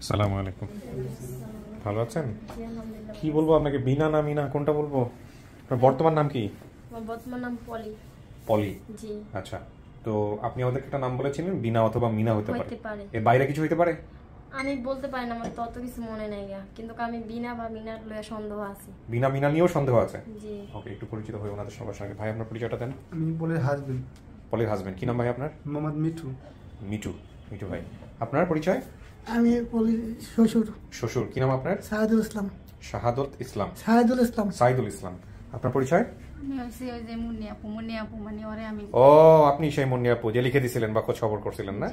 আসসালামু আলাইকুম, ভালো আছেন? কি বলবো আপনাকে, বিনা না মিনা কোনটা বলবো? আপনার বর্তমান নাম কি? বর্তমান নাম পলি। পলি, জি। আচ্ছা, তো আপনি আমাদেরকে একটা নাম বলেছিলেন, বিনা অথবা মিনা হতে পারে। এর বাইরে কিছু হতে পারে? আমি বলতে পারি না, আমার তত কিছু মনে নাই, কিন্তু আমি বিনা বা মিনার লয়ে সন্দেহ আছে। বিনা মিনা নিয়েও সন্দেহ আছে? জি। ওকে, একটু পরিচিত হই ওনাদের সবার সঙ্গে। ভাই, আপনার পরিচয়টা দেন। আমি পলির হাজবেন্ড। পলির হাজবেন্ড, কি নাম ভাই আপনার? মোহাম্মদ মিঠু। মিঠু, মিঠু ভাই। আপনার পরিচয়? আমি পলির শ্বশুর। শ্বশুর, কি নাম আপনার? সাইদুল ইসলাম। শাহাদত ইসলাম। সাইদুল ইসলাম। সাইদুল ইসলাম। আপনার পরিচয়? আমি হচ্ছে ওই যে মুন্নিয়াপু মানে ওরে আমি। ও, আপনি সেই মুন্নিয়াপু যে লিখে দিছিলেন বা খোঁজ খবর করছিলেন না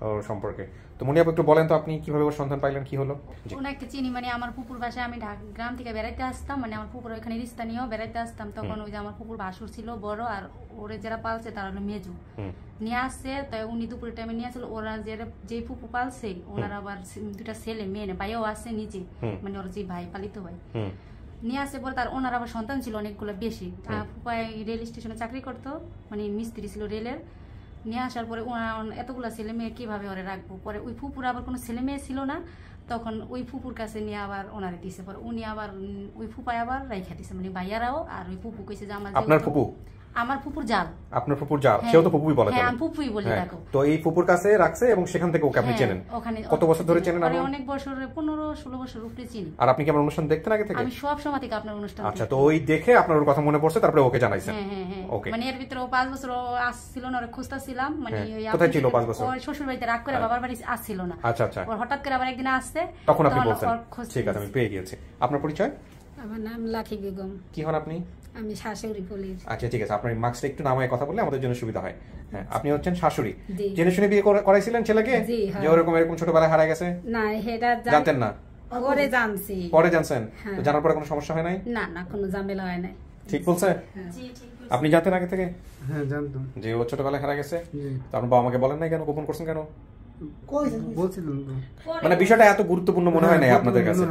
ওর সম্পর্কে। তো মুন্নিয়াপু, একটু বলেন তো আপনি কিভাবে ওর সন্ধান পাইলেন, কি হলো? ওনাকে চিনি, মানে আমার পুকুর বাসায় আমি গ্রাম থেকে বেড়াইতে আসতাম, মানে আমার পুকুর ওইখানে স্থানীয় বেড়াইতে আসতাম, তখন ওই যে আমার পুকুর ভাসুর ছিল বড়, আর ওরে যারা পালছে তারা হলো মেজু নিয়ে আসছে, তাই উনি দুপুরের টাইমে নিয়ে আসছিল। ওরা যে পুকু পালছে ওনার আবার দুটা ছেলে মেয়ে ভাইও আছে নিচে, মানে ওর যে ভাই পালিত ভাই নিয়ে আসে পরে তার ওনার আবার সন্তান ছিল অনেকগুলো বেশি। ফুপাই রেল স্টেশনে চাকরি করতো, মানে মিস্ত্রি ছিল রেলের। নিয়ে আসার পরে এতগুলো ছেলে মেয়ে কিভাবে ওরে রাখবো, পরে ওই ফুপুর আবার কোনো ছেলে মেয়ে ছিল না, তখন ওই ফুপুর কাছে নিয়ে আবার ওনারে দিছে। পরে উনি আবার ওই ফুপায় আবার রাইখা দিছে, মানে ভাইয়ারাও। আর ওই ফুপু কইছে যে আপনার ফুপু, আমার ফুপুর জাল। আপনার ফুপুর জাল, সেও তো ফুপুই বলে। হ্যাঁ, আমি ফুপুই বলি দেখো। তো এই ফুপুর কাছে রাখছে এবং সেখান থেকে ওকে আপনি চেনেন? ওখানে কত বছর ধরে চেনেন? আমি অনেক বছর, 15-16 বছর উপরে চিনি। আর আপনি কি আমার অনুষ্ঠান দেখতেন আগে থেকে? আমি সব সময় থেকে আপনার অনুষ্ঠান। আচ্ছা, তো ওই দেখে আপনার ওর কথা মনে পড়ছে, তারপরে ওকে জানাইছেন? হ্যাঁ, ওকে। মানে এর ভিতরে 5 বছর আসছিল না, ওরে খুঁজতাছিলাম, মানে কোথায় ছিল 5 বছর? ওর শ্বশুর বাড়িতে রাগ করে বাবার বাড়ি আসছিল না। আচ্ছা আচ্ছা। ওর হঠাৎ করে আবার একদিন আসছে, তখন আপনি বলছেন ঠিক আছে আমি পেয়ে গিয়েছি। আপনার পরিচয়? আমার নাম লাখি বেগম। কি হন আপনি? আমি শাশুড়ি পলির। আচ্ছা, ঠিক আছে, আপনার মার্কসটা একটু নামায় কথা বললে আমাদের জন্য সুবিধা হয়। হ্যাঁ, আপনি হচ্ছেন শাশুড়ি। জেনে শুনে বিয়ে করাইছিলেন ছেলেকে যে ওরকম এরকম ছোটবেলায় হারায় গেছে? না, এটা জানতেন না? পরে জানছি। পরে জানছেন? তো জানার পরে কোনো সমস্যা হয় নাই? না না, কোনো ঝামেলা হয় নাই। ঠিক বলছে? জি, ঠিক বলছেন। আপনি জানতেন আগে থেকে? হ্যাঁ, জানতাম যে ও ছোটবেলায় হারা গেছে। তো আপনার বাবা আমাকে বলেন নাই কেন, গোপন করছেন কেন? বলছিলাম তো। মানে বিষয়টা এত গুরুত্বপূর্ণ মনে হয় না আপনাদের কাছে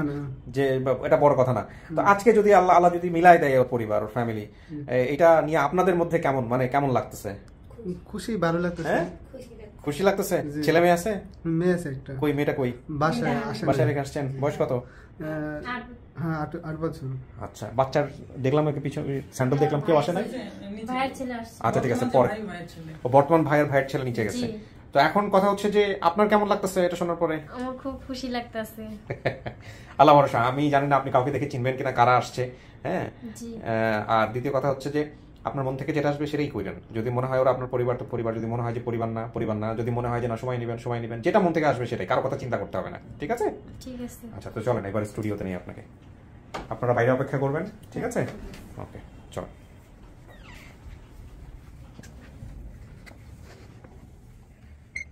যে এটা বড় কথা না? তো আজকে যদি আল্লাহ যদি মিলাই দেয় ওর পরিবার, ওর ফ্যামিলি, এটা নিয়ে আপনাদের মধ্যে কেমন, মানে কেমন লাগতেছে? খুশি, ভালো লাগতেছে। খুশি লাগতেছে? ছেলে মেয়ে আছে? মেয়ে আছে একটা। কই মেয়েটা কই? বাসায় রেখে আসছেন? বয়স কত? হ্যাঁ, 8 বছর। আচ্ছা, বাচ্চার দেখলাম একটু পিছনে স্যান্ডেল দেখলাম, কেউ আসে নাই? ভাইয়ের ছেলে আসছে। আচ্ছা, ঠিক আছে, পরে ও বর্তমান ভাইয়ের ছেলে নিচে গেছে। তো এখন কথা হচ্ছে যে আপনার কেমন লাগতেছে এটা শোনার পরে? আমার খুব খুশি লাগতেছে। আল্লাহ ভরসা। আমি জানি না আপনি কাউকে দেখে চিনবেন কিনা, কারা আসছে। হ্যাঁ, আর দ্বিতীয় কথা হচ্ছে যে আপনার মন থেকে যেটা আসবে সেটাই কইরেন। যদি মনে হয় ওরা আপনার পরিবার তো পরিবার, যদি মনে হয় যে পরিবার না, যদি মনে হয় যে না সময় নেবেন, যেটা মন থেকে আসবে সেটাই, কারো কথা চিন্তা করতে হবে না। ঠিক আছে? ঠিক আছে। আচ্ছা, তো চলেন এবার স্টুডিওতে নিয়ে আপনাকে, আপনারা বাইরে অপেক্ষা করবেন। ঠিক আছে? ওকে, চলো।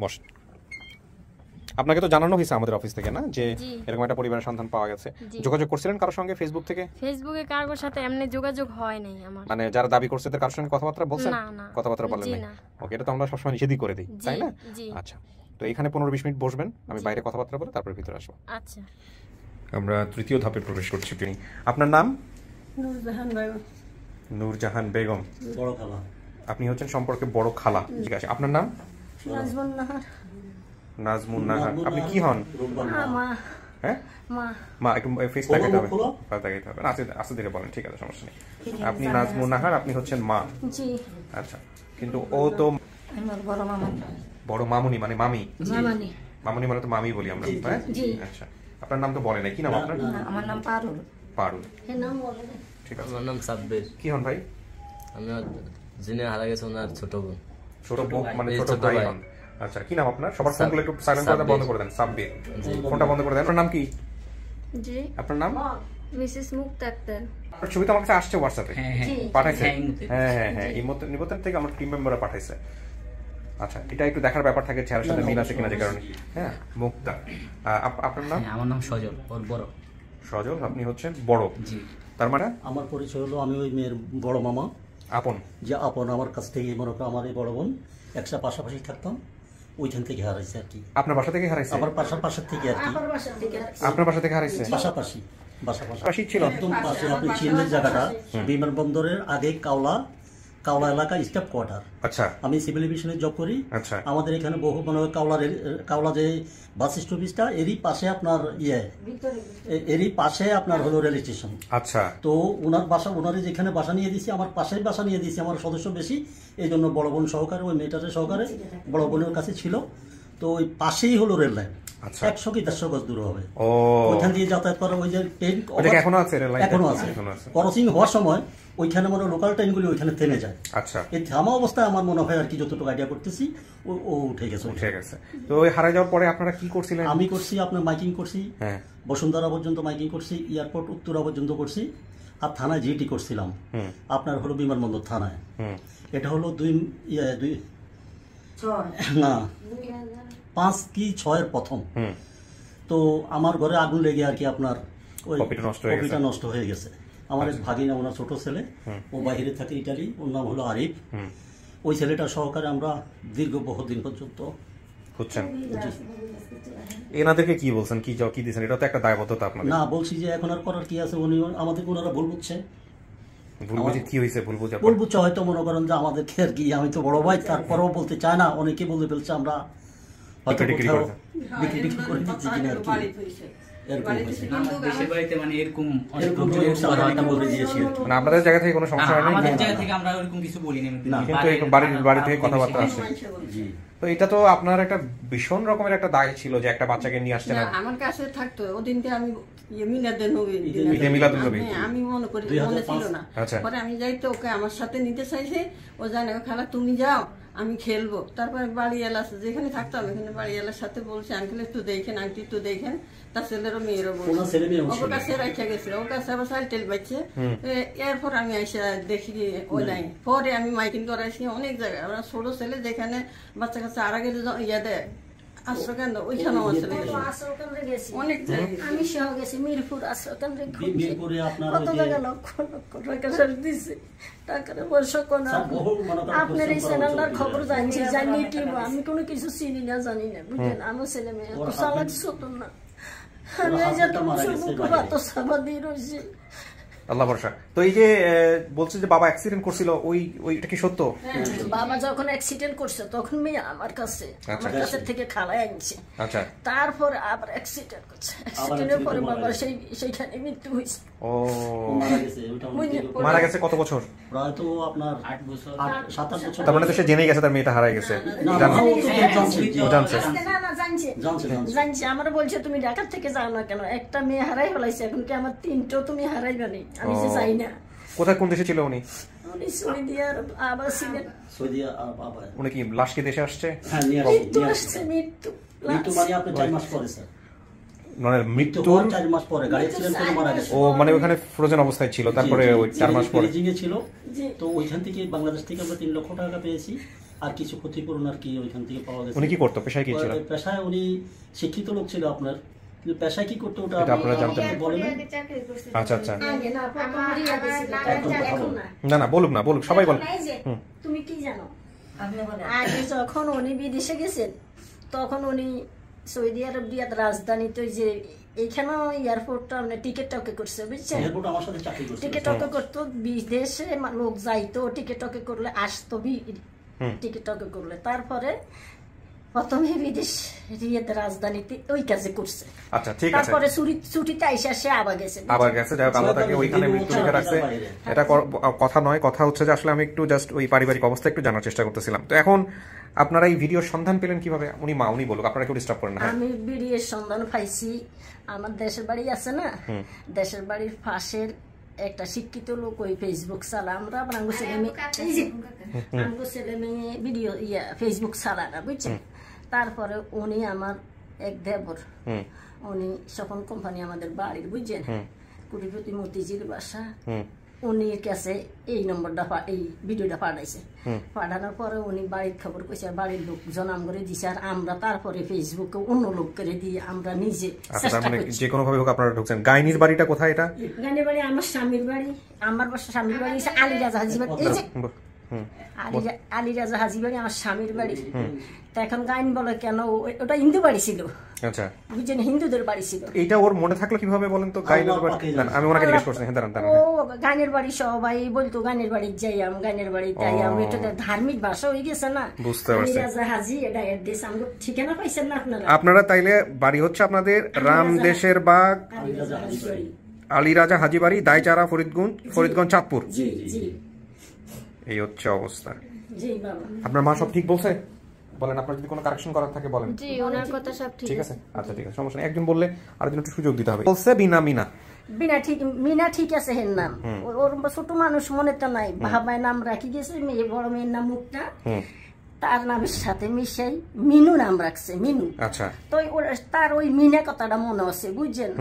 বস। আপনাকে তো জানানো হয়েছে আমাদের অফিস থেকে না যে এরকম একটা পরিবারের সন্ধান পাওয়া গেছে। যোগাযোগ করছিলেন কারোর সঙ্গে ফেসবুক থেকে? ফেসবুকে কারোর সাথে এমনি যোগাযোগ হয় নাই আমার। মানে যারা দাবি করছে তাদের কারোর সঙ্গে কথাবার্তা বলছেন? না। কথাবার্তা বলেন নাই? ওকে, এটা তো আমরা সবসময় নিষেধই করে দিই, তাই না? আচ্ছা, তো এখানে 15-20 মিনিট বসবেন, আমি বাইরে কথাবার্তা বলে তারপর ভিতরে আসবো। আচ্ছা, আমরা তৃতীয় ধাপে প্রবেশ করছি। আপনার নাম? নূরজাহান বেগম। নূরজাহান বেগম, বড় খালা। আপনি হচ্ছেন সম্পর্কে বড় খালা। ঠিক আছে, আপনার নাম? নাজমুন নাহার। নাজমুন নাহার। আপনি কি হন? মা। হ্যাঁ, মা। একটু ফেস লাগাইতে হবে, লাগাইতে হবে। আস্তে ধীরে বলেন, ঠিক আছে, সমস্যা নেই। আপনি নাজমুন নাহার, আপনি হচ্ছেন মা। জি। আচ্ছা, কিন্তু ও তো আমার বড় মামা। বড় মামুনি মানে মামি? মামানি। মামুনি মানে তো মামি বলি আমরা, হ্যাঁ? আচ্ছা, আপনার নাম তো বলে নাই, কি নাম আপনার? আমার নাম পারুল। পারুল, এর নাম বলে না। ঠিক আছে। আমার নাম সাব্বির। কি হন ভাই? আমি যিনি হারা গেছে ওনার ছোট বোন। ছোট বোন মানে ছোট ভাই হন। আচ্ছা, কি নাম আপনার? সবার ফোনগুলো একটু সাইলেন্ট করে বন্ধ করে দেন। সাব্বির, ফোনটা বন্ধ করে দেন। আপনার নাম কি? জি। আপনার নাম? মিসেস মুক্তা আক্তার। আপনার ছবি তো আমার কাছে আসছে হোয়াটসঅ্যাপে, পাঠাইছে। হ্যাঁ, নিবন্ধন থেকে আমার টিম মেম্বাররা পাঠাইছে। আচ্ছা, এটা একটু দেখার ব্যাপার থাকে চেহারার সাথে মিল আছে কিনা, যে কারণে। হ্যাঁ, মুক্তা। আপনার নাম? আমার নাম সজল, ওর বড়। সজল, আপনি হচ্ছেন বড়। জি। তার মানে আমার পরিচয় হলো আমি ওই মেয়ের বড় মামা। আপন? যে আপন, আমার কাছ থেকে মনে করো আমার এই বড় বোন একসাথে পাশাপাশি থাকতাম, ওইখান থেকে হারাইছে আর কি। আপনার বাসা থেকে হারাইছে? আমার পাশাপাশি থেকে আর কি। আপনার বাসা থেকে হারাইছে? পাশাপাশি ছিল একদম পাশে। আপনি চিনবেন জায়গাটা, বিমানবন্দরের আগে কাওলা কাওলা এলাকা স্টাফ কোয়ার্টার। আচ্ছা আমি সিভিল এভিয়েশনে জব করি। আচ্ছা আমাদের এখানে বহু মানে কাওলা যে বাস স্টপেজটা এরই পাশে আপনার এরই পাশে আপনার হলো রেল স্টেশন। আচ্ছা তো ওনারে যেখানে বাসা নিয়ে দিয়েছি, আমার পাশেই বাসা নিয়ে দিয়েছি, আমার সদস্য বেশি, এই জন্য বড় বোন সহকারে, ওই মেয়েটারের সহকারে বড় বোনের কাছে ছিল। তো ওই পাশেই হলো রেল লাইন, 100 কি 150 গজ দূর হবে। ও ওইখান দিয়ে যাতায়াত করা, ওই যে ট্রেন এখনো আছে, রেল লাইন এখনো আছে, ক্রসিং হওয়ার সময় ওইখানে মনে লোকাল ট্রেনগুলি ওইখানে থেমে যায়। আচ্ছা এই থামা অবস্থায় আমার মনে হয় আর কি যতটুকু আইডিয়া করতেছি ও উঠে গেছে। ঠিক আছে। তো ওই হারিয়ে যাওয়ার পরে আপনারা কি করছিলেন? আমি করছি আপনার মাইকিং করছি, হ্যাঁ বসুন্ধরা পর্যন্ত মাইকিং করছি, এয়ারপোর্ট উত্তরা পর্যন্ত করছি, আর থানায় জিটি করছিলাম আপনার হলো বিমানবন্দর থানায়। এটা হলো 5 কি 6 প্রথম। তো আমার ঘরে আগুন লেগে আর কি আপনার ওই কপিটা নষ্ট হয়ে গেছে। আমার এক ভাগিনা, ওনার ছোট ছেলে, ও বাইরে থাকে ইটালি, ওর নাম হলো আরিফ। ওই ছেলেটা সহকারে আমরা দীর্ঘ বহুদিন পর্যন্ত বুঝছেন। এনাদেরকে কি বলছেন, কি দিয়েছেন? এটা তো একটা দায়বদ্ধতা আপনাদের। না, বলছি যে এখন আর করার কি আছে, উনি আমাদের ওনারা ভুল বুঝছে। ভুল বুঝে কি হয়েছে? ভুল বুঝছে হয়তো, মনে করেন যে আমাদের আর কি, আমি তো বড় ভাই, তারপরেও বলতে চায় না, অনেকে বলে ফেলছে আমরা হয়তো বিক্রি করে দিচ্ছি কিনা আর কি। আপনাদের জায়গা থেকে কোনো সমস্যা হয়নি? আমাদের জায়গা থেকে আমরা ওরকম কিছু বলিনি, কিন্তু বাড়ি থেকে কথাবার্তা আসে। তো এটা তো আপনার একটা ভীষণ রকমের একটা দায় ছিল যে একটা বাচ্চাকে নিয়ে আসছেন। আমার কাছে থাকতো ওদিনকে আমি আমি মনে করি মনে ছিল না। পরে আমি যাইতো, ওকে আমার সাথে নিতে চাইছে, ও জানে খালা তুমি যাও আমি খেলবো। তারপরে বাড়ি এলা যেখানে থাকতাম এখানে বাড়ি এলার সাথে বলছে আঙ্কেল একটু দেখেন, আন্টি একটু দেখেন। তার ছেলেরও মেয়েরও বলছে, ওর কাছে রাখা গেছিল, ওর কাছে আবার সাইকেল বাচ্চে। এরপর আমি এসে দেখি ওই নাই। পরে আমি মাইকিং করাইছি অনেক জায়গায়। আমরা ছোট ছেলে যেখানে বাচ্চা কাছে আর আগে ইয়া দেয় আশ্রয়কেন্দ্র, ওইখানে আমার ছেলে অনেক আমি সহ গেছি মিরপুর আশ্রয়কেন্দ্রে, মিরপুরে আপনার কত টাকা লক্ষ লক্ষ টাকা দিচ্ছে। টাকার বর্ষ কোন আপনার এই চ্যানেলটার খবর জানছি, জানিয়ে কি আমি কোনো কিছু চিনি না, জানি না, বুঝলেন। আমার ছেলে মেয়ে এত চালাক ছোট না, আমি এই যে বাত সাবা দিয়ে রয়েছি। আল্লাহ ভরসা। তো এই যে বলছে যে বাবা অ্যাক্সিডেন্ট করছিল, ওইটা কি সত্য? বাবা যখন অ্যাক্সিডেন্ট করছে তখন মেয়ে আমার কাছে থেকে খালায় আনছে। আচ্ছা, তারপর আবার অ্যাক্সিডেন্ট করছে, অ্যাক্সিডেন্টের পরে বাবার সেইখানে মৃত্যু হয়েছে। ও মারা গেছে কত বছর? প্রায় তো আপনার 7-8 বছর। তার মানে তো সে জেনেই গেছে তার মেয়েটা হারাই গেছে। জানছি, আমার বলছে তুমি ঢাকার থেকে যাও না কেন, একটা মেয়ে হারাই ফেলাইছে, এখন কি আমার 3টো তুমি হারাইবা নেই? আমি যে চাই না। কোথায়, কোন দেশে ছিল উনি? উনি সৌদিয়ার আবার ছিলেন। উনি কি লাশ কি দেশে আসছে? মৃত্যু আসছে, মৃত্যু মানে আপনি 4 মাস পরে স্যার, মানে মৃত্যু 4 মাস পরে গাড়ি অ্যাক্সিডেন্ট করে মারা গেছে। ও মানে ওখানে ফ্রোজেন অবস্থায় ছিল, তারপরে ওই 4 মাস পরে ছিল। তো ওইখান থেকে বাংলাদেশ থেকে আমরা 3 লক্ষ টাকা পেয়েছি, আর কিছু ক্ষতিপূরণ আর কি ওইখান থেকে পাওয়া গেছে। উনি কি করতো, পেশায় কি ছিল? পেশায় উনি শিক্ষিত লোক ছিল আপনার, কিন্তু পেশায় কি করতো ওটা আপনারা জানতেন? বলেন। আচ্ছা আচ্ছা, না না বলুক, সবাই বলুক। তুমি কি জানো, আগে যখন উনি বিদেশে গেছেন তখন উনি সৌদি আরব রিয়াদ রাজধানীতে যে এইখানে এয়ারপোর্টটা মানে টিকিট টকে করছে, বুঝছেন? টিকিট টকে করতো, বিদেশে লোক যাইতো, টিকিট টকে করলে আসতো, টিকিট টকে করলে। তারপরে প্রথমে বিদেশ রিয়াদ রাজধানীতে ওই কাজে করছে। আচ্ছা ঠিক আছে। তারপরে ছুটিতে আইসা সে আবার গেছে। যাই হোক, আল্লাহ তাকে ওইখানে মৃত্যু লিখে রাখছে। এটা কথা নয়, কথা হচ্ছে যে আসলে আমি একটু জাস্ট ওই পারিবারিক অবস্থা একটু জানার চেষ্টা করতেছিলাম। তো এখন আপনারা এই ভিডিওর সন্ধান পেলেন কিভাবে? উনি বলুক, আপনারা কেউ ডিস্টার্ব করেন না। আমি ভিডিওর সন্ধান পাইছি, আমার দেশের বাড়ি আছে না, দেশের বাড়ির পাশের একটা শিক্ষিত লোক ওই ফেসবুক চালা, আমরা ছেলে মেয়ে ভিডিও ফেসবুক চালা না, বুঝছেন? তারপরে উনি আমার এক দেবর, উনি স্বপন কোম্পানি আমাদের বাড়ির, বুঝছেন, কুটিপতি মতিঝির বাসা, উনির কাছে এই নম্বরটা এই ভিডিওটা পাঠাইছে। পাঠানোর পরে উনি বাড়ির খবর কইছে, বাড়ির লোকজন আমরে দিছে, আর আমরা তারপরে ফেসবুকে অন্য লোক করে দিয়ে আমরা নিজে যে কোনো ভাবে হোক আপনারা ঢুকছেন। গাইনির বাড়িটা কোথায়? এটা গাইনির বাড়ি আমার স্বামীর বাড়ি, আমার স্বামীর বাড়ি আলিরাজ হাজিবাড়ি। এই যে আলিরাজা হাজি বাড়ি আমার স্বামীর বাড়ি। তা এখন গাইন বলে কেন, ওটা হিন্দু বাড়ি ছিল। আচ্ছা, বুঝছেন, হিন্দুদের বাড়ি ছিল। এইটা ওর মনে থাকলো কিভাবে বলেন তো? গাইনের বাড়ি আমি ওনাকে জিজ্ঞেস করছি। হ্যাঁ, দাঁড়ান। ও গাইনের বাড়ি সবাই বলতো গাইনের বাড়ি যাইয়াম, গাইনের বাড়ি যাইয়াম। এটা ধার্মিক ভাষা হয়ে গেছে না। বুঝতে পারছি। আলিরাজা হাজি এটা অ্যাড্রেস, আমরা ঠিকানা পাইছেন না আপনারা? আপনারা তাইলে বাড়ি হচ্ছে আপনাদের রামদেশের বাগ, আলিরাজা হাজি বাড়ি, দাইচারা, ফরিদগঞ্জ, চাঁদপুর। এই হচ্ছে অবস্থা। আপনার মা সব ঠিক বলছে? বলেন, আপনার যদি কোনো কারেকশন করার থাকে বলেন। জি, ওনার কথা সব ঠিক আছে। আচ্ছা, ঠিক আছে, সমস্যা নেই। একজন বললে আরেকজন একটু সুযোগ দিতে হবে। বলছে মিনা ঠিক, মিনা ঠিক আছে। হের নাম ওর ছোট মানুষ মনে তো নাই, ভাবায় নাম রাখি গেছে। মেয়ে বড় মেয়ের নাম মুক্তা, তার নামের সাথে মিশাই মিনু নাম রাখছে, মিনু। আচ্ছা, তো তার ওই মিনা কথাটা মনে আছে, বুঝছেন?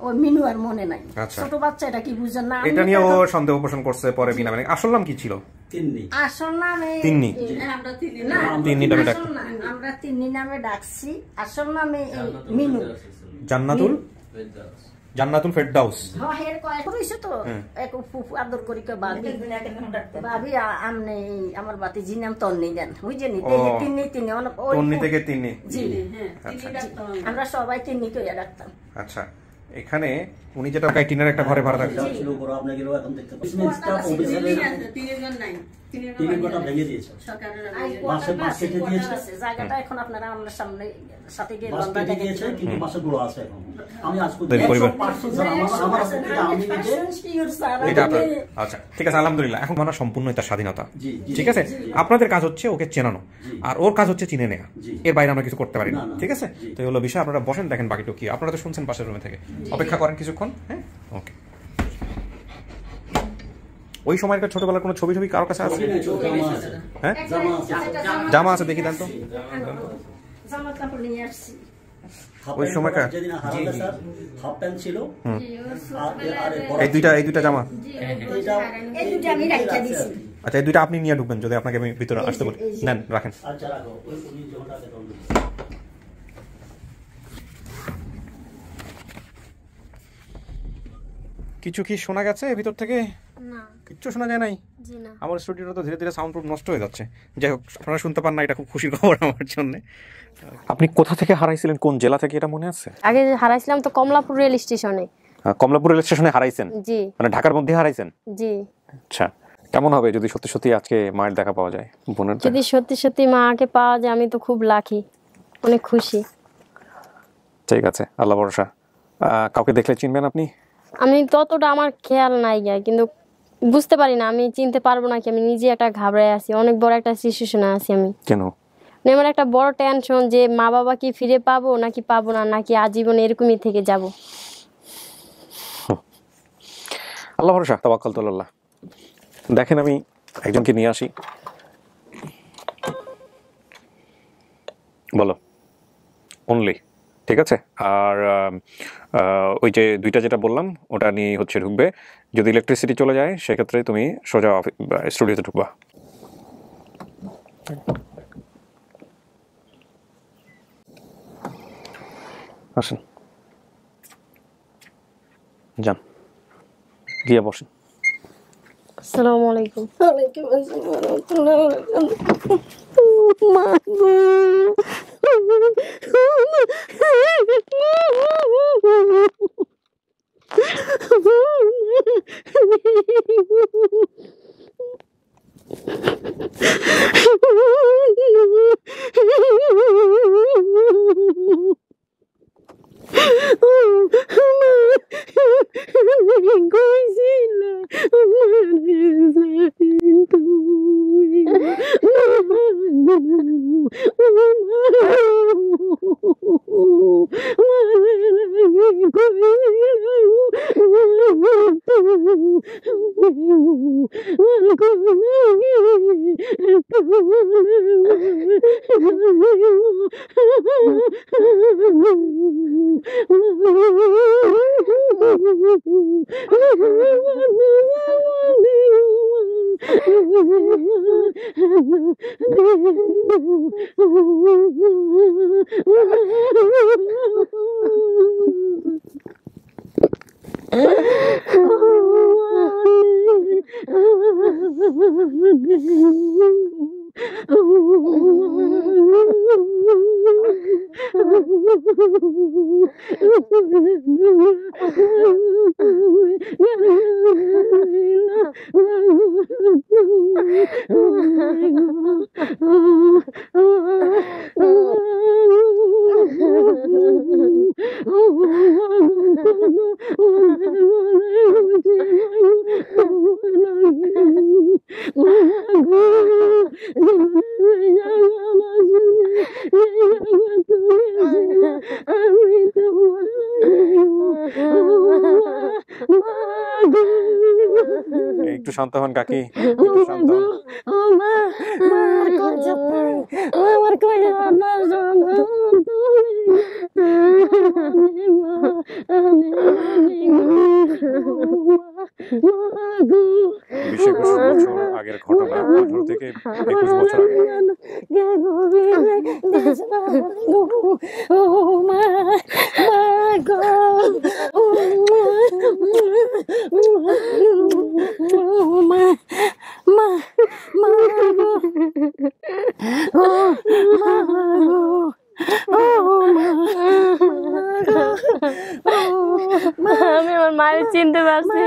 ওই মিনু আর মনে নাই। ছোট বাচ্চা এটা কি বুঝছেন না? এটা নিয়ে ও সন্দেহ পোষণ করছে পরে বিনা। মানে আসল নাম কি ছিল? আসল নামে আমরা তিন্নি নামে ডাকছি। আসল নামে মিনু, জান্নাতুল ফেরদাউস। তো এক ফুফু আদর করি ভাবি আমনে আমার বাতিজি নাম তন্নি দেন, বুঝছেন? তন্নি থেকে তিন্নি। জি, আমরা সবাই তিন্নি কইয়া ডাকতাম। আচ্ছা, এখানে উনি যেটা ক্যান্টিনের একটা ঘরে ভাড়া থাকতেন, জায়গাটা এখন আপনারা আমার সামনে সাথে গিয়ে আচ্ছা, ঠিক আছে, আলহামদুলিল্লাহ। এখন আমার সম্পূর্ণ এটা স্বাধীনতা। ঠিক আছে, আপনাদের কাজ হচ্ছে ওকে চেনানো, আর ওর কাজ হচ্ছে চিনে নেওয়া। এর বাইরে আমরা কিছু করতে পারি না। ঠিক আছে, তো এই হলো বিষয়। আপনারা বসেন, দেখেন বাকিটুকু কি। আপনারা তো শুনছেন পাশের রুমে থেকে, অপেক্ষা করেন কিছুক্ষণ। হ্যাঁ, ওকে। ওই সময়কার ছোটবেলার কোনো ছবি কারোর কাছে আছে? হ্যাঁ, জামা আছে, দেখি দেন তো। ওই সময়কার এই দুইটা জামা। আচ্ছা, এই দুইটা আপনি নিয়ে ঢুকবেন যদি আপনাকে আমি ভিতরে আসতে বলি। নেন, রাখেন। কিছু কি শোনা গেছে ভিতর থেকে? না, কিচ্ছু শোনা যায় নাই। জি না। আমার স্টুডিওটা তো ধীরে ধীরে সাউন্ড প্রুফ নষ্ট হয়ে যাচ্ছে। যাই হোক, আপনারা শুনতে পান না, এটা খুব খুশির খবর আমার জন্য। আপনি কোথা থেকে হারাইছিলেন, কোন জেলা থেকে, এটা মনে আছে? আগে হারাইছিলাম তো কমলাপুর রেল স্টেশনে। কমলাপুর রেল স্টেশনে হারাইছেন? জি। মানে ঢাকার মধ্যে হারাইছেন? জি। আচ্ছা, কেমন হবে যদি সত্যি সত্যি আজকে মায়ের দেখা পাওয়া যায়? বোনের যদি সত্যি সত্যি মাকে পাওয়া যায়, আমি তো খুব লাকি, অনেক খুশি। ঠিক আছে, আল্লাহ ভরসা। কাউকে দেখলে চিনবেন আপনি? আমি ততটা আমার খেয়াল নাই গা, কিন্তু বুঝতে পারি না আমি চিনতে পারবো নাকি। আমি নিজে একটা ঘাবড়ায় আছি, অনেক বড় একটা সিচুয়েশনে আছি আমি। কেন? আমার একটা বড় টেনশন যে মা বাবা কি ফিরে পাবো নাকি পাবো না, নাকি আজীবন এরকমই থেকে যাব। আল্লাহ ভরসা, তাওয়াক্কাল তো আল্লাহ। দেখেন, আমি একজনকে নিয়ে আসি। বলো অনলি। ঠিক আছে, আর ওই যে দুইটা যেটা বললাম ওটা নিয়ে হচ্ছে ঢুকবে। যদি ইলেকট্রিসিটি চলে যায় সেক্ষেত্রে তুমি সোজা স্টুডিওতে ঢুকবা। আসেন, যান, গিয়ে বসেন। আসসালামু আলাইকুম। ওয়ালাইকুম আসসালাম ওয়া রাহমাতুল্লাহি ওয়া বারাকাতুহু। একটু শান্ত হন কাকি, একটু শান্ত হন। বিশ 21 বছর আগের ঘটনা, 18 থেকে 21 বছর আগে। আমি আমার মায়ের চিনতে পারছি।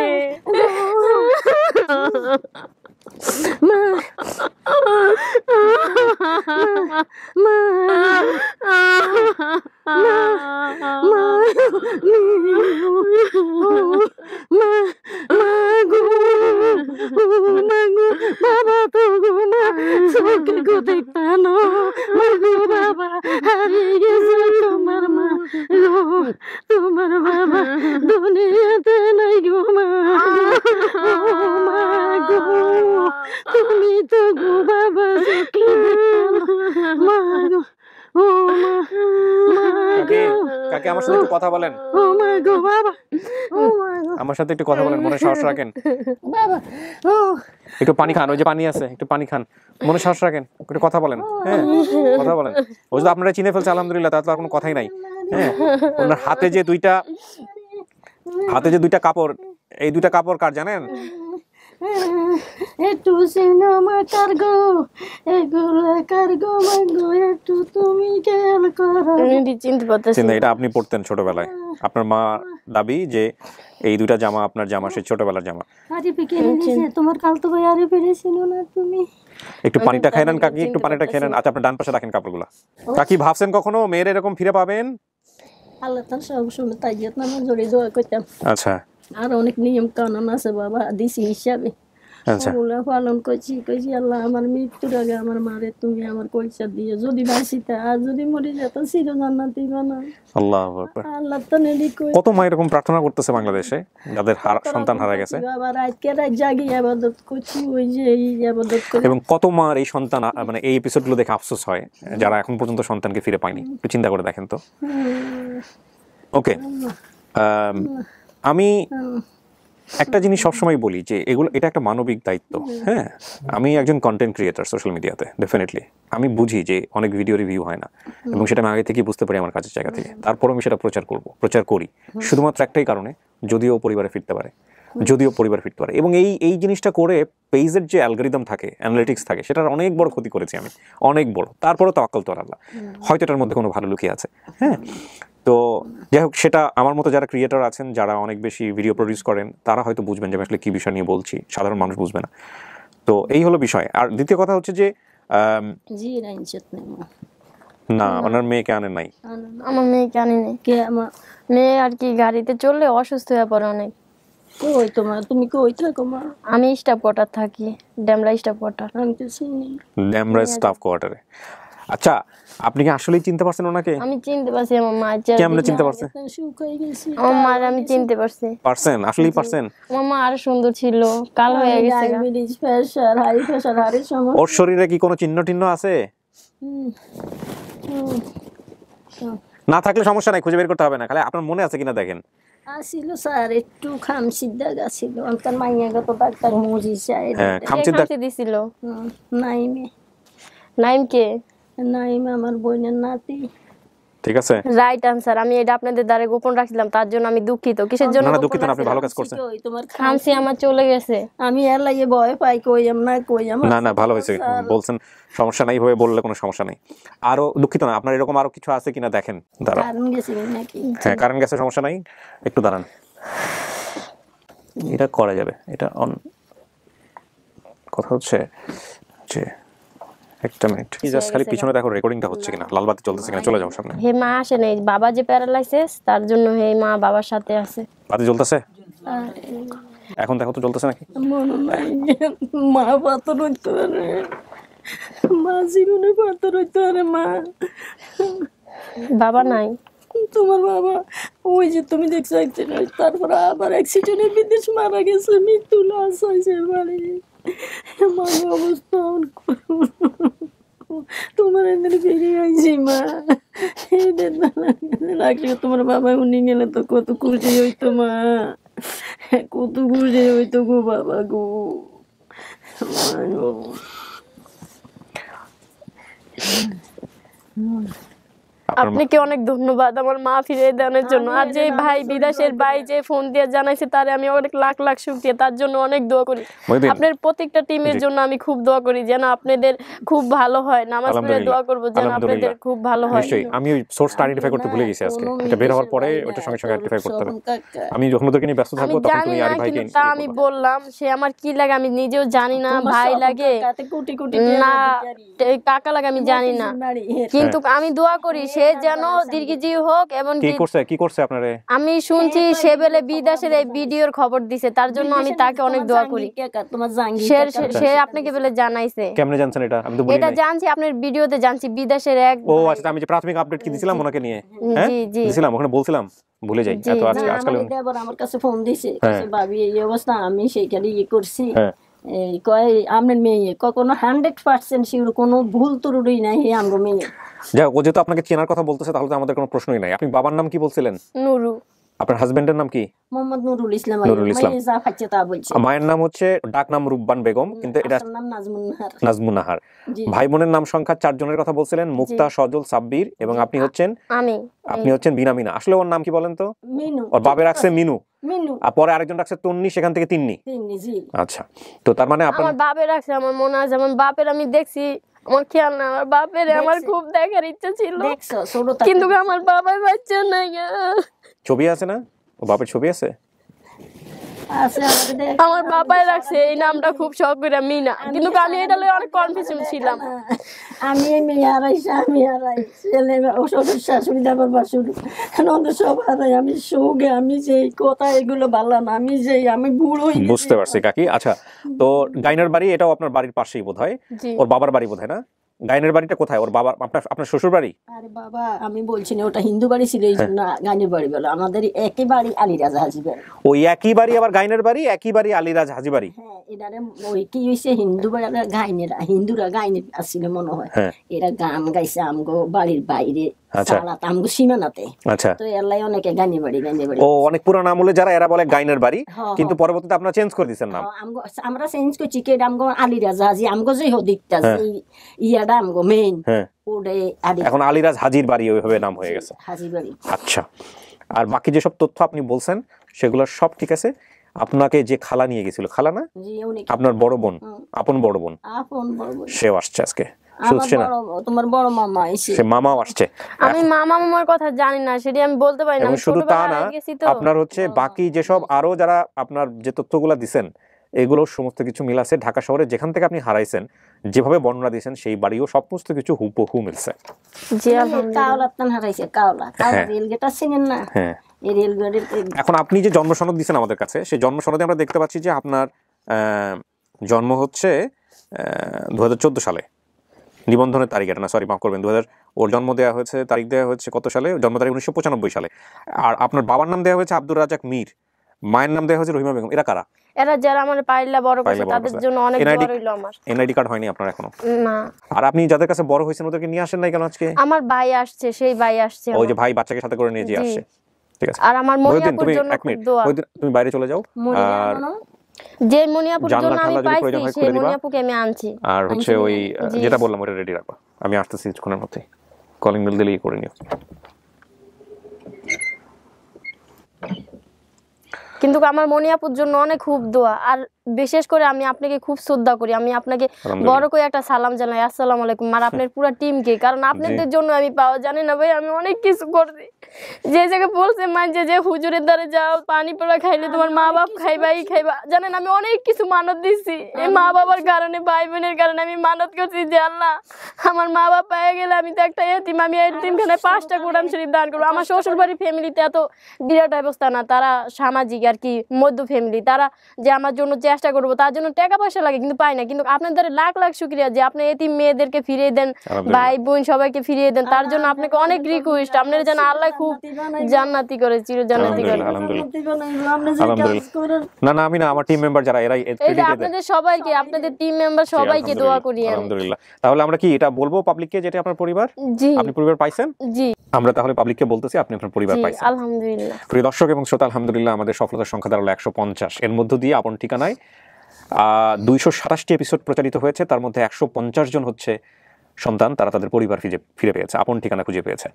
তোমার বাবা দুনিয়াতে নাই গো মা, তুমি তো গো বাবা মা গো, ও মা, কাকি আমার সাথে একটু কথা বলেন। ও মা গো বাবা, ও মা গো আমার সাথে একটু কথা বলেন, মনে সাহস রাখেন। বাবা, ও একটু পানি খান, ওই যে পানি আছে, একটু পানি খান, মনে সাহস রাখেন, একটু কথা বলেন। হ্যাঁ, কথা বলেন। ও যদি আপনারা চিনে ফেলছে আলহামদুলিল্লাহ, তাহলে তো আর কোনো কথাই নাই। হ্যাঁ, ওনার হাতে যে দুইটা কাপড়, এই দুইটা কাপড় কার জানেন? একটু সিনেমা কারগো, এগুলো কারগো মাগো, একটু তুমি খেয়াল করো। চিনতে পারতেছি এটা আপনি পড়তেন ছোটবেলায়। আপনার মা দাবি যে এই দুইটা জামা আপনার জামা, সেই ছোটবেলার জামা। তোমার কালতো ভাই আরে পেরেছিল না তুমি। একটু পানিটা খেয়ে নেন কাকি, একটু পানিটা খেয়ে নেন। আচ্ছা, আপনার ডান পাশে রাখেন কাপড়গুলো। কাকি ভাবছেন কখনো মেয়ের এরকম ফিরে পাবেন? আল্লাহ তার সব সময় তাই না জড়ি দোয়া করতাম। আচ্ছা, আর অনেক নিয়ম কানুন আছে বাবা, দিছি হিসাবে আচ্ছা, ওগুলো পালন করছি। আল্লাহ আমার মৃত্যুর আগে আমার মারে তুমি আমার পয়সা দিয়ে যদি বাঁচিতে, আর যদি মরে যেত চির জান্নাতি বানাও। আল্লাহু আকবার। আল্লাহ তো নেলি কই কত মা এরকম প্রার্থনা করতেছে বাংলাদেশে, যাদের সন্তান হারা গেছে। বাবা রাতকে রাত জাগি ইবাদত করছি, ওই যে এই ইবাদত করি। এবং কত মার এই সন্তান, মানে এই এপিসোডগুলো দেখে আফসোস হয়, যারা এখন পর্যন্ত সন্তানকে ফিরে পায়নি। একটু চিন্তা করে দেখেন তো। ওকে, আমি একটা জিনিস সবসময় বলি যে এটা একটা মানবিক দায়িত্ব। হ্যাঁ, আমি একজন কন্টেন্ট ক্রিয়েটার সোশ্যাল মিডিয়াতে, ডেফিনেটলি আমি বুঝি যে অনেক ভিডিও রিভিউ হয় না, এবং সেটা আমি আগে থেকেই বুঝতে পারি আমার কাজের জায়গা থেকে। তারপরও আমি সেটা প্রচার করি শুধুমাত্র একটাই কারণে, যদিও পরিবারে ফিরতে পারে, এবং এই জিনিসটা করে পেজের যে অ্যালগরিদম থাকে, অ্যানালিটিক্স থাকে, সেটার অনেক বড় ক্ষতি করেছি আমি, অনেক বড়। তারপরও তাওয়াক্কাল তো আল্লাহ, হয়তো এটার মধ্যে কোনো ভালো লুকিয়ে আছে। হ্যাঁ, তো যাই হোক, সেটা আমার মতো যারা ক্রিয়েটর আছেন, যারা অনেক বেশি ভিডিও প্রডিউস করেন, তারা হয়তো বুঝবেন যে আমি আসলে কি বিষয় নিয়ে বলছি, সাধারণ মানুষ বুঝবে না। তো এই হলো বিষয়। আর দ্বিতীয় কথা হচ্ছে যে না, ওনার মেয়েকে আনেন নাই। আমার মেয়েকে আনি নাই। কে আমার মেয়ে আর কি গাড়িতে চললে অসুস্থ হয়ে পড়ে অনেক। কই তোমার, তুমি কই থাকো মা? আমি স্টাফ কোয়ার্টার থাকি, ডেমরা স্টাফ কোয়ার্টার। আমি তো চিনি ডেমরা স্টাফ কোয়ার্টারে। আচ্ছা, আপনি কি আসলেই চিনতে পারছেন ওনাকে? আমি চিনতে পারছি আমার মা। কেমনে চিনতে পারছেন? শুকাই গেছি আমার মা আমি চিনতে পারছি। আসলেই পারছেন? আমার মা আরো সুন্দর ছিল, কাল হয়ে গেছে। ডায়াবেটিস, প্রেসার, হাই প্রেসার, হাড়ের সমস্যা। ওর শরীরে কি কোনো চিহ্ন আছে? না থাকলে সমস্যা নাই, খুঁজে বের করতে হবে না, খালি আপনার মনে আছে কিনা দেখেন। আসিল স্যার, একটু খামসিদ্দা গেছিল, অন্তর মাইয়া গত ডাক্তার মুজি সাহেব। হ্যাঁ, খামসিদ্দা দিছিল। নাইমে। নাইম কে? নাইম আমার বোনের নাতি। ঠিক আছে, রাইট আনসার। আমি এটা আপনাদের দ্বারে গোপন রাখছিলাম, তার জন্য আমি দুঃখিত। কিসের জন্য? না দুঃখিত না, আপনি ভালো কাজ করছেন। তোমার খামসি আমার চলে গেছে, আমি এর লাগে ভয় পাই, কইম না কইম না ভালো হয়েছে বলছেন, সমস্যা নাই, ভাবে বললে কোনো সমস্যা নেই। আরো দুঃখিত না, আপনার এরকম আরো কিছু আছে কিনা দেখেন। দাঁড়ান, কারণ গেছে নাকি? হ্যাঁ কারেন্ট গেছে, সমস্যা নাই, একটু দাঁড়ান, এটা করা যাবে। এটা অন কথা হচ্ছে যে একটা মিনিট, জাস্ট খালি পিছনে দেখো রেকর্ডিংটা হচ্ছে কিনা, লাল বাতি চলতেছে কিনা। চলে যাও সামনে। হে মা আসে নাই, বাবা যে প্যারালাইসিস, তার জন্য হে মা বাবার সাথে আছে। বাতি জ্বলতেছে এখন, দেখো তো জ্বলতেছে নাকি? মনে নাই মা পাথর হইতে পারে, মা জীবনে পাথর হইতে পারে। মা বাবা নাই তোমার বাবা ওই যে তুমি দেখছো অ্যাক্সিডেন্ট, তারপর আবার অ্যাক্সিডেন্টে বিদেশ মারা গেছে, মৃত্যু লাশ হয়েছে বাড়ি। মায়ের অবস্থা তোমার এদের ফিরে আইছি মা, এদের রাখলে তোমার বাবা উনি গেলে তো কত খুশি হইতো মা, কত খুশি হইতো গো বাবা গো। আপনাকে অনেক ধন্যবাদ আমার মা ফিরিয়ে দেওয়ার জন্য। আর যে ভাই বিদেশের ভাই যে ফোন দিয়ে জানাইছে, তারে আমি অনেক লাখ লাখ শুকরিয়া, তার জন্য অনেক দোয়া করি। আপনার প্রত্যেকটা টিমের জন্য আমি খুব দোয়া করি যেন আপনাদের খুব ভালো হয়। নামাজ পড়ে দোয়া করব যেন আপনাদের খুব ভালো হয়। নিশ্চয়ই, আমি ওই সোর্সটা আইডেন্টিফাই করতে ভুলে গেছি আজকে, এটা বের হওয়ার পরে ওটা সঙ্গে সঙ্গে আইডেন্টিফাই করতে হবে। আমি যখন ওদেরকে নিয়ে ব্যস্ত থাকবো তখন তুমি আর ভাইকে তা আমি বললাম, সে আমার কি লাগে আমি নিজেও জানি না, ভাই লাগে না কাকা লাগে আমি জানি না, কিন্তু আমি দোয়া করি সে যেন দীর্ঘজীবী হোক। এবং কি করছে আপনারে আমি শুনছি সে বেলে বিদেশের এই ভিডিওর খবর দিছে, তার জন্য আমি তাকে অনেক দোয়া করি। সে আপনাকে বেলে জানাইছে। কেমনে জানছেন এটা? আমি তো বলি না। এটা জানছি আপনার ভিডিওতে জানছি, বিদেশের এক। ও আচ্ছা, আমি যে প্রাথমিক আপডেট কি দিছিলাম ওনাকে নিয়ে, হ্যাঁ দিছিলাম, ওখানে বলছিলাম, ভুলে যাই এত আজকাল। আমার কাছে ফোন দিছে, ভাবি এই অবস্থা, আমি সেইখানে ইয়ে করছি, কয় আপনার মেয়ে কখনো 100% শিওর কোনো ভুল ত্রুটি নাই, হে আমগো মেয়ে। যাই হোক, ও যেহেতু আপনাকে চেনার কথা বলতেছে তাহলে তো আমাদের কোনো প্রশ্নই নাই। আপনি বাবার নাম কি বলছিলেন? নুরু। আপনার হাজবেন্ডের নাম কি? মোহাম্মদ নুরুল ইসলাম। যা খাচ্ছে তা বলছে। মায়ের নাম হচ্ছে ডাক নাম রূপবান বেগম, কিন্তু এটা নাম নাজমুন নাহার। ভাই বোনের নাম সংখ্যা 4 জনের কথা বলছিলেন, মুক্তা, সজল, সাব্বির, এবং আপনি হচ্ছেন বিনামিনা। আসলে ওর নাম কি বলেন তো? মিনু। ওর বাবা রাখছে মিনু, আর পরে আরেকজন রাখছে তন্নি, সেখান থেকে তিন্নি। আচ্ছা, তো তার মানে আমার বাপের রাখছে, আমার মনে আছে আমার বাপের আমি দেখছি, আমার খেয়াল না, আমার বাপের আমার খুব দেখার ইচ্ছা ছিল, কিন্তু আমার বাবার বাচ্চা নাই। ছবি আছে না? ও বাপের ছবি আছে? আমার বাবাই রাখছে এই নামটা খুব শখ করে মিনা, কিন্তু আমি এটা লয়ে অনেক কনফিউশন ছিলাম। আমি মেয়ে হারাইছি, আমি হারাই ছেলে শাশুড়ি দাবার বাসুড়ি সব হারাই, আমি শোকে, আমি যে কথা এগুলো ভালো না, আমি যে আমি বুড়ো। বুঝতে পারছি কাকি। আচ্ছা, তো গাইনার বাড়ি এটাও আপনার বাড়ির পাশেই বোধহয়, ওর বাবার বাড়ি বোধহয় না? গাইনের বাড়িটা কোথায়? ওর বাবা আপনার শ্বশুর বাড়ি? আরে বাবা আমি বলছি না, ওটা হিন্দু বাড়ি ছিল, এই জন্য গাইনের বাড়ি বলো। আমাদের একই বাড়ি আলিরাজ হাজি বাড়ি। ওই একই বাড়ি আবার গাইনের বাড়ি, একই বাড়ি আলিরাজ হাজি বাড়ি। হ্যাঁ, এটারে ওই কি হইছে, হিন্দু বাড়ি গাইনেরা, হিন্দুরা গাইনে আসছিল মনে হয়, এরা গান গাইছে আমগো বাড়ির বাইরে, আমগো সীমানাতে। আচ্ছা, তো এলাই অনেকে গাইনের বাড়ি। ও অনেক পুরানো আমলে যারা, এরা বলে গাইনের বাড়ি, কিন্তু পরবর্তীতে আপনারা চেঞ্জ করে দিয়েছেন নাম। আমরা চেঞ্জ করছি কে আমগো আলিরাজ হাজি, আমগো যে হদিকটা ইয়াডা আমগো মেইন, এখন আলিরাজ হাজির বাড়ি ওইভাবে নাম হয়ে গেছে। আচ্ছা, আর বাকি যেসব তথ্য আপনি বলছেন সেগুলো সব ঠিক আছে। আপনাকে যে খালা নিয়ে গেছিল, খালা না আপনার বড় বোন, আপন বড় বোন, সেও আসছে আজকে। তোমার বড় মামা এসে, সে মামাও আসছে। আমি মামার কথা জানি না, সেটা আমি বলতে পারি না। শুধু তা না, আপনার হচ্ছে বাকি যেসব আরো যারা আপনার যে তথ্যগুলা দিচ্ছেন এগুলো সমস্ত কিছু মিল আছে। ঢাকা শহরে যেখান থেকে আপনি হারাইছেন, যেভাবে বর্ণনা দিয়েছেন সেই বাড়িও সমস্ত কিছু হুবহু মিলছে। এখন আপনি যে জন্ম সনদ দিচ্ছেন আমাদের কাছে, সেই জন্ম সনদে আমরা দেখতে পাচ্ছি যে আপনার জন্ম হচ্ছে 2014 সালে। নিবন্ধনের তারিখ এটা না, সরি মাফ করবেন, ওর জন্ম দেওয়া হয়েছে, তারিখ দেওয়া হয়েছে কত সালে? জন্ম তারিখ 1995 সালে। আর আপনার বাবার নাম দেওয়া হয়েছে আব্দুর রাজাক মীর, মায়ের নাম দেওয়া হয়েছে রহিমা বেগম। এরা কারা? এরা যারা আমার পাইলা বড় করছে, তাদের জন্য অনেক বড় হইলো আমার। এনআইডি কার্ড হয়নি আপনার এখনো? না। আর আপনি যাদের কাছে বড় হয়েছেন ওদেরকে নিয়ে আসেন নাই কেন আজকে? আমার ভাই আসছে, সেই ভাই আসছে। ওই যে ভাই বাচ্চাকে সাথে করে নিয়ে যে আসছে, ঠিক আছে। আর আমার মনিয়াপুর জন্য খুব দোয়া। তুমি বাইরে চলে যাও, আর যে মনিয়াপুর জন্য আমি পাইছি সেই মনিয়াপুকে আমি আনছি। আর হচ্ছে ওই যেটা বললাম ওটা রেডি রাখো, আমি আসতেছি কিছুক্ষণের মধ্যে। কলিং বেল দিলেই করে নিও। কিন্তু আমার মনিয়াপুর জন্য অনেক খুব দোয়া, আর বিশেষ করে আমি আপনাকে খুব শ্রদ্ধা করি, আমি আপনাকে বড় করে একটা সালাম জানাই, আসসালামু আলাইকুম। আর আপনার পুরো টিমকে, কারণ আপনাদের জন্য আমি পাওয়া জানি না ভাই, আমি অনেক কিছু করছি। যে জায়গায় বলছে মানছে যে হুজুরের দ্বারে যাও, পানি পোড়া খাইলে তোমার মা বাপ খাইবাই খাইবা, জানেন আমি অনেক কিছু মানত দিচ্ছি। এই মা বাবার কারণে, ভাই বোনের কারণে আমি মানত করছি যে আল্লাহ আমার মা বাপ পেয়ে গেলে আমি তো একটা এতিম, আমি এতিমখানায় 5টা কোরআন শরীফ দান করবো। আমার শ্বশুর বাড়ির ফ্যামিলিতে এত বিরাট অবস্থা না, তারা সামাজিক আর কি মধ্য ফ্যামিলি, তারা যে আমার জন্য চেষ্টা করবো তার জন্য টাকা পয়সা লাগে কিন্তু পাই না। কিন্তু আপনাদের লাখ লাখ শুকরিয়া যে আপনি এতিম মেয়েদেরকে ফিরিয়ে দেন, ভাই বোন সবাইকে ফিরিয়ে দেন, তার জন্য আপনাকে অনেক রিকোয়েস্ট। আপনারা যেন আল্লাহ খুব জান্নাতি করে, চির জান্নাতি করে। না না আমি না, আমার টিম মেম্বার যারা এরাই আপনাদের সবাইকে, আপনাদের টিম মেম্বার সবাইকে দোয়া করি আলহামদুলিল্লাহ। তাহলে আমরা কি এটা বলবো পাবলিককে যেটা আপনার পরিবার? জি, আপনি পরিবার পাইছেন? জি, আমরা তাহলে পাবলিককে বলতেছি আপনি আপনার পরিবার পাইছেন আলহামদুলিল্লাহ। প্রিয় দর্শক এবং শ্রোতা, আলহামদুলিল্লাহ আমাদের সফলতার সংখ্যা দাঁড়ালো 150। এর মধ্য দিয়ে আপন ঠিকানায় 227টি এপিসোড প্রচারিত হয়েছে, তার মধ্যে 150 জন হচ্ছে সন্তান, তারা তাদের পরিবার ফিরে পেয়েছে, আপন ঠিকানা খুঁজে পেয়েছে।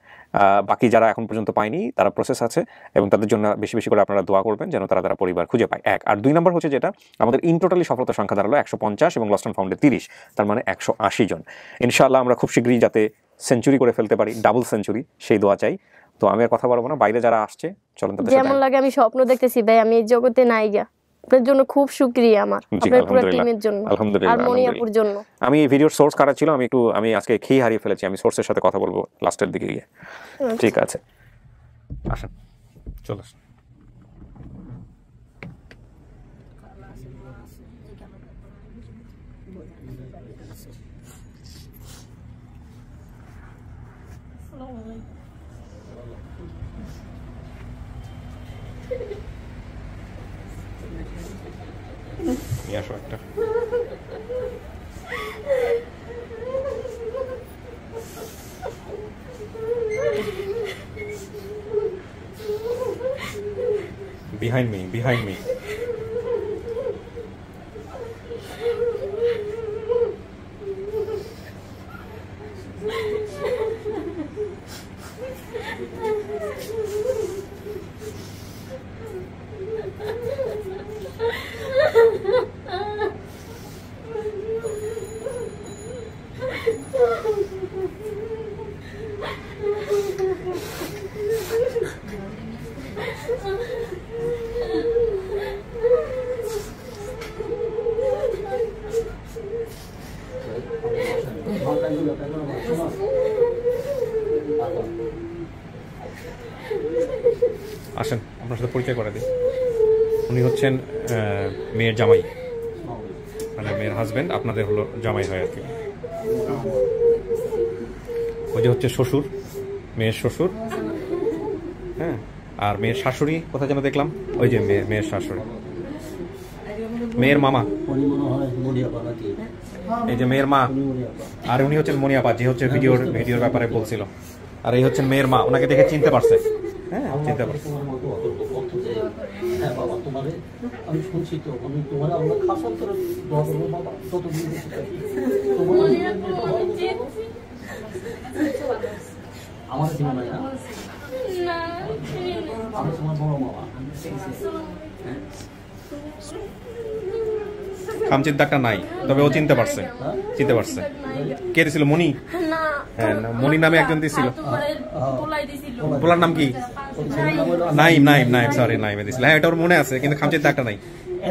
বাকি যারা এখন পর্যন্ত পায়নি তারা প্রসেস আছে, এবং তাদের জন্য বেশি বেশি করে আপনারা দোয়া করবেন যেন তারা পরিবার খুঁজে পায়। 1 আর 2 নম্বর হচ্ছে যেটা আমাদের ইন টোটালি সফলতার সংখ্যা দাঁড়ালো 150 এবং লস্ট অ্যান্ড ফাউন্ডে 30, তার মানে 180 জন। ইনশাআল্লাহ আমরা খুব শীঘ্রই যাতে সেঞ্চুরি করে ফেলতে পারি, ডাবল সেঞ্চুরি, সেই দোয়া চাই। তো আমি আর কথা বলবো না, বাইরে যারা আসছে চলেন তাদের সাথে। যেমন লাগে আমি স্বপ্ন দেখতেছি ভাই, আমি এই জগতে নাই গা, আপনার জন্য খুব শুকরিয়া আমার, আপনার পুরো টিমের জন্য, আর মনিয়াপুর জন্য। আমি এই ভিডিওর সোর্স কারা ছিল আমি আজকে খেয়ে হারিয়ে ফেলেছি, আমি সোর্সের সাথে কথা বলবো লাস্টের দিকে গিয়ে। ঠিক আছে, আসেন চল আসেন। আসো একটা behind me আসেন, আপনার সাথে পরিচয় করে দিই। উনি হচ্ছেন মেয়ের জামাই, মানে মেয়ের হাজবেন্ড, আপনাদের হলো জামাই হয় আর কি। ওই যে হচ্ছে শ্বশুর, মেয়ের শ্বশুর, হ্যাঁ। আর মেয়ের শাশুড়ি কোথায় যেন দেখলাম, ওই যে মেয়ের শাশুড়ি, মেয়ের মামা, এই যে মেয়ের মা। আর উনি হচ্ছেন মনিয়াপা, যে হচ্ছে ভিডিওর ব্যাপারে বলছিল। আর এই হচ্ছেন মেয়ের মা, ওনাকে দেখে চিনতে পারছে, হ্যাঁ চিনতে পারছে। আমি শুনছি তো, আমি তোমার আমরা খাস অন্তরে দোয়া করবো বাবা, ততদিন আমার চিনো নাই না, আমি তোমার বড় মামা। খামচির দাগটা নাই, তবে ও চিনতে পারছে। কে দিছিল? মনি? হ্যাঁ, মনি নামে একজন দিছিল। পোলার নাম কি? নাইম, সরি নাইমে দিছিল। হ্যাঁ, এটা ওর মনে আছে, কিন্তু খামচির দাগটা নাই।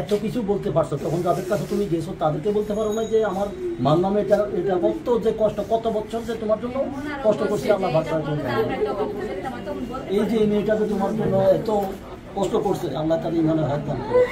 এত কিছু বলতে পারছো, তখন যাদের কাছে তুমি গেছো তাদেরকে বলতে পারো না যে আমার মার নামে এটা কত যে কষ্ট, কত বছর যে তোমার জন্য কষ্ট করছি আল্লাহ ভাষা। এই যে মেয়েটা যে তোমার জন্য এত কষ্ট করছে, আল্লাহ তার ইমানে হাত দান করে।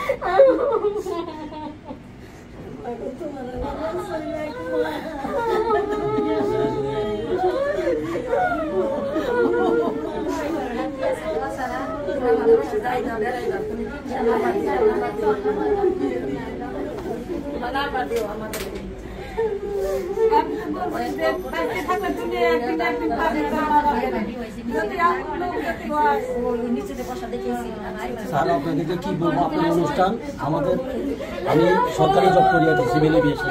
স্যার আপনাদেরকে কি বলবো, আপনার অনুষ্ঠান আমাদের, আমি সরকারি জব করি আর সিভিল এভিয়েশন।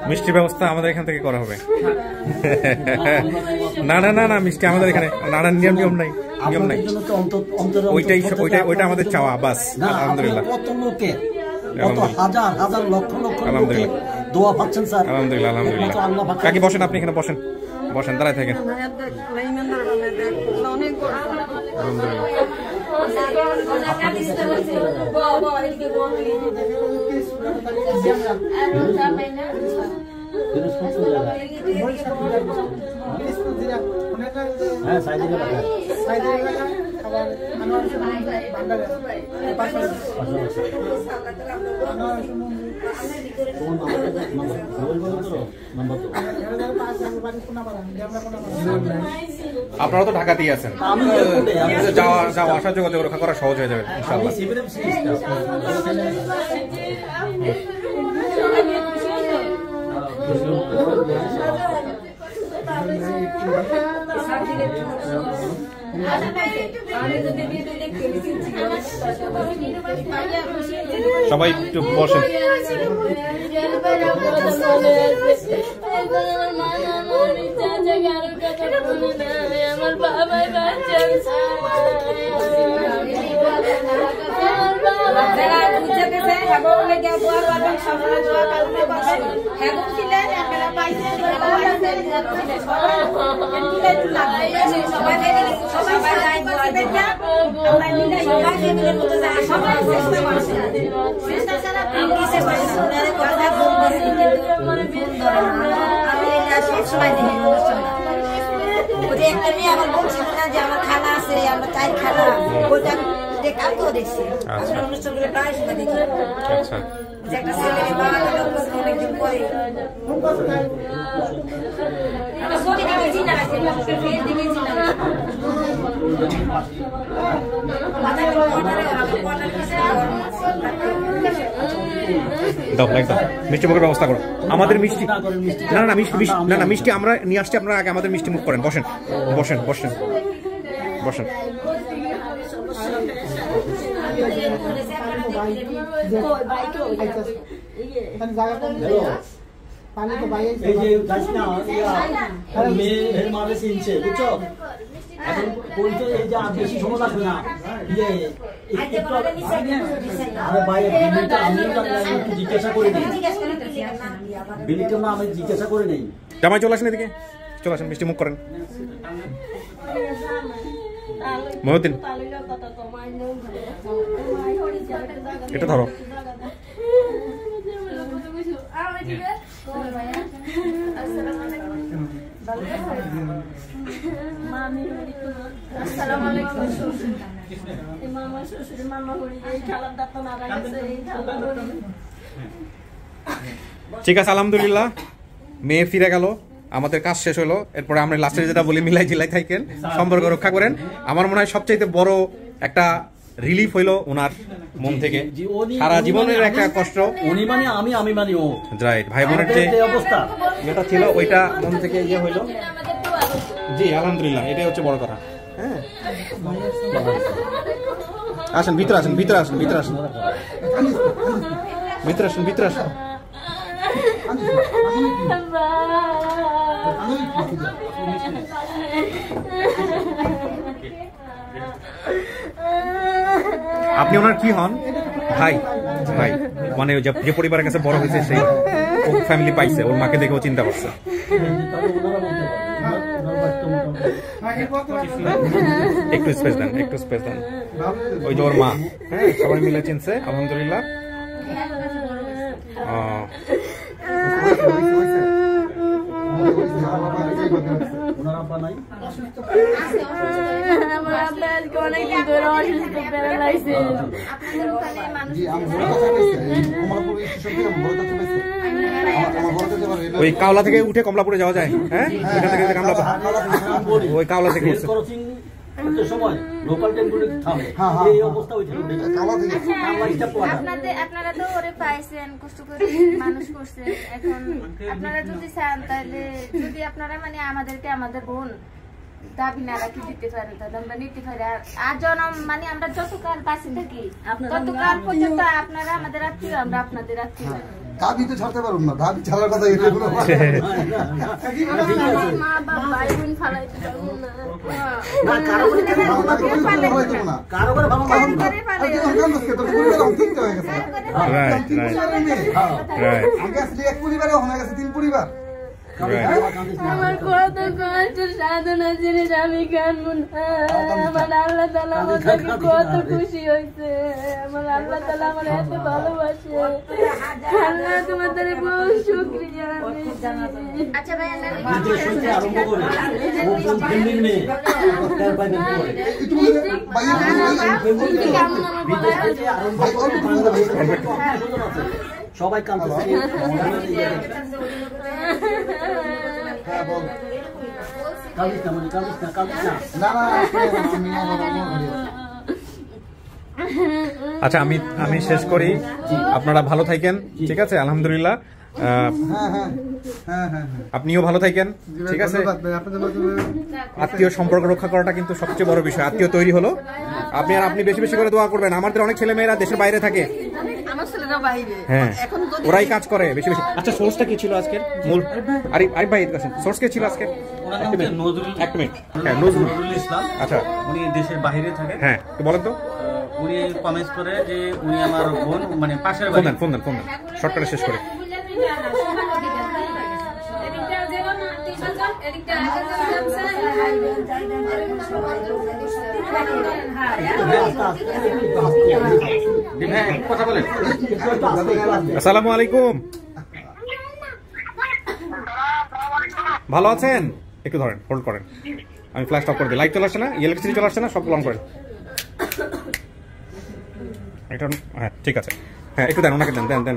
মিষ্টির ব্যবস্থা আমাদের এখান থেকে করা হবে। না না না না, মিষ্টি আমাদের এখানে নানা নিয়ম নাই, নিয়ম নাই, ওইটা আমাদের চাওয়া বাস। আলহামদুলিল্লাহ, কত লোকে, কত হাজার হাজার লক্ষ লক্ষ লোকে দোয়া পাচ্ছেন স্যার। আলহামদুলিল্লাহ আলহামদুলিল্লাহ। কাকি বসেন, আপনি এখানে বসেন, বসেন, দাঁড়ায় থাকেন। আপনারা তো ঢাকাতেই আছেন, যাওয়া আসার যোগাযোগ রক্ষা করা সহজ হয়ে যাবে ইনশাআল্লাহ। সবাই একটু বসেন। আমার বাবাই বাচ্চা আমার বলছিল না যে আমার খানা আছে, আমার তাই খানা ওইটা কালকেও দেখছি অনুষ্ঠান করে প্রায় সময় দেখি একটা ছেলে অনেকদিন পরে দাও একদম মিষ্টি মুখের ব্যবস্থা করো। আমাদের মিষ্টি না না মিষ্টি না না মিষ্টি আমরা নিয়ে আসছি, আপনারা আগে আমাদের মিষ্টি মুখ করেন। বসেন বসেন বসেন বসেন। বেশি সময় লাগবে না, জিজ্ঞাসা করে নেই, বিলিটা না আমি জিজ্ঞাসা করে নেই। জামাই চলে আসেন এদিকে, চলে আসেন, মিষ্টি মুখ করেন। মহিউদ্দিন এটা ধরো। ঠিক আছে আলহামদুলিল্লাহ, মেয়ে ফিরে গেল, আমাদের কাজ শেষ হলো। এরপরে আমরা লাস্টে যেটা বলি, মিলাই জিলাই থাকেন, সম্পর্ক রক্ষা করেন। আমার মনে হয় সবচাইতে বড় একটা রিলিফ হইলো ওনার মন থেকে, সারা জীবনের একটা কষ্ট। উনি মানে আমি, আমি মানে ও, রাইট, ভাই বোনের যে অবস্থা যেটা ছিল ওইটা মন থেকে ইয়ে হইলো। জি আলহামদুলিল্লাহ, এটাই হচ্ছে বড় কথা। হ্যাঁ আসেন, ভিতরে আসেন, ভিতরে আসেন, ভিতরে আসেন, ভিতরে আসেন, ভিতরে আসেন। আপনি ওনার কি হন? ভাই, ভাই মানে যে পরিবারের কাছে বড় হয়েছে, সেই ফ্যামিলি পাইছে, ওর মাকে দেখেও চিন্তা করছে। একটু স্পেস দেন, একটু স্পেস দেন। ওই যে ওর মা, হ্যাঁ সবাই মিলে চিনছে আলহামদুলিল্লাহ। আপনার আব্বা নাই? আমার আব্বা আজকে অনেকদিন ধরে অসুস্থ, প্যারালাইসিস। ওই কাওলা থেকে উঠে কমলাপুরে যাওয়া যায়? হ্যাঁ, ওইখান থেকে ওই কাওলা থেকে সময় লোকাল ট্রেনগুলো থামে, এই অবস্থা আপনারা তো ওরে পাইছেন, কষ্ট করে মানুষ করছেন। এখন আপনারা যদি চান তাহলে যদি আপনারা মানে আমাদেরকে আমাদের বোন দাবি না রাখি দিতে পারে তাহলে আমরা নিতে পারি। আর জনম মানে আমরা যতকাল বাঁচি থাকি ততকাল পর্যন্ত আপনারা আমাদের আত্মীয়, আমরা আপনাদের আত্মীয়। দাবি তো ছাড়তে পারুন না, দাবি ছাড়ার কথা এগুলো মা বাবা ভাই বোন ফালাইতে পারবো না। এক পরিবারে হয়ে গেছে 3 পরিবার। আমার কত কষ্ট সাধনা জিনিস আমি কানবো না। আমার আল্লাহ তাআলা আমাকে কত খুশি হয়েছে, আমার আল্লাহ তাআলা আমার এত ভালোবাসে। আল্লাহ তোমাদের বহু শুকরিয়া। আচ্ছা ভাই সবাই কাঁদতেছে। আচ্ছা, আমি শেষ করি। আপনারা ভালো থাকেন, ঠিক আছে? আলহামদুলিল্লাহ, আপনিও ভালো থাকেন, ঠিক আছে? আত্মীয় সম্পর্ক রক্ষা করাটা কিন্তু সবচেয়ে বড় বিষয়। আত্মীয় তৈরি হলো, আপনি বেশি বেশি করে দোয়া করবেন। আমাদের অনেক ছেলে মেয়েরা দেশের বাইরে থাকে, হ্যাঁ, ওরাই কাজ করে বেশি বেশি। আচ্ছা, সোর্সটা কি ছিল আজকের মূল? আরিফ ভাই সোর্স কে ছিল আজকে? নজরুল ইসলাম। আচ্ছা, উনি দেশের বাইরে থাকে। হ্যাঁ, তো বলেন তো। উনি কমেন্টস করে যে উনি আমার বোন, মানে পাশের বাড়ি। ফোন দেন শর্টকাটে শেষ করে। কথা বলেন। আসসালামু আলাইকুম, ভালো আছেন? একটু ধরেন, হোল্ড করেন, আমি ফ্ল্যাশ অফ করে দিই। লাইট চলে আসছে না, ইলেকট্রিসিটি চলে আসছে না, সব অন করেন। হ্যাঁ, ঠিক আছে। হ্যাঁ, একটু দেন, ওনাকে দেন।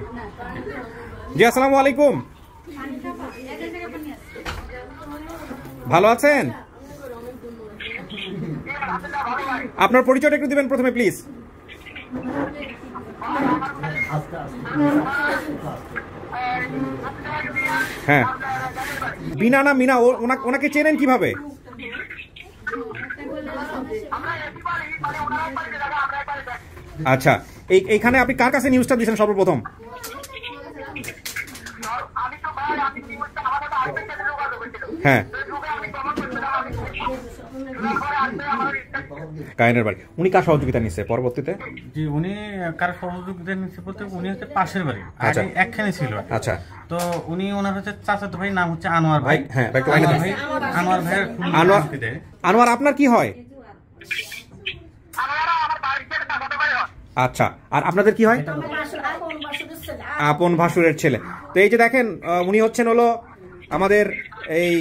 জি, আসসালামু আলাইকুম, ভালো আছেন? আপনার পরিচয়টা একটু দিবেন প্রথমে প্লিজ। হ্যাঁ, বিনা না মিনা, ওনাকে চেনেন কিভাবে? আচ্ছা, এইখানে আপনি কার কাছে নিউজটা দিয়েছেন সর্বপ্রথম? হ্যাঁ, কায়নের বাড়ি। উনি কার সহযোগিতা নিচ্ছে পরবর্তীতে? জি, উনি কার সহযোগিতা নিচ্ছে বলতে উনি হচ্ছে পাশের বাড়ি, আচ্ছা, একখানে ছিল। আচ্ছা, তো উনি ওনার হচ্ছে চাচাতো ভাই, নাম হচ্ছে আনোয়ার ভাই। হ্যাঁ, আনোয়ার ভাই। আনোয়ার আপনার কি হয়? আচ্ছা, আর আপনাদের কি হয়? আপন ভাসুরের ছেলে। তো এই যে দেখেন, উনি হচ্ছেন হলো আমাদের এই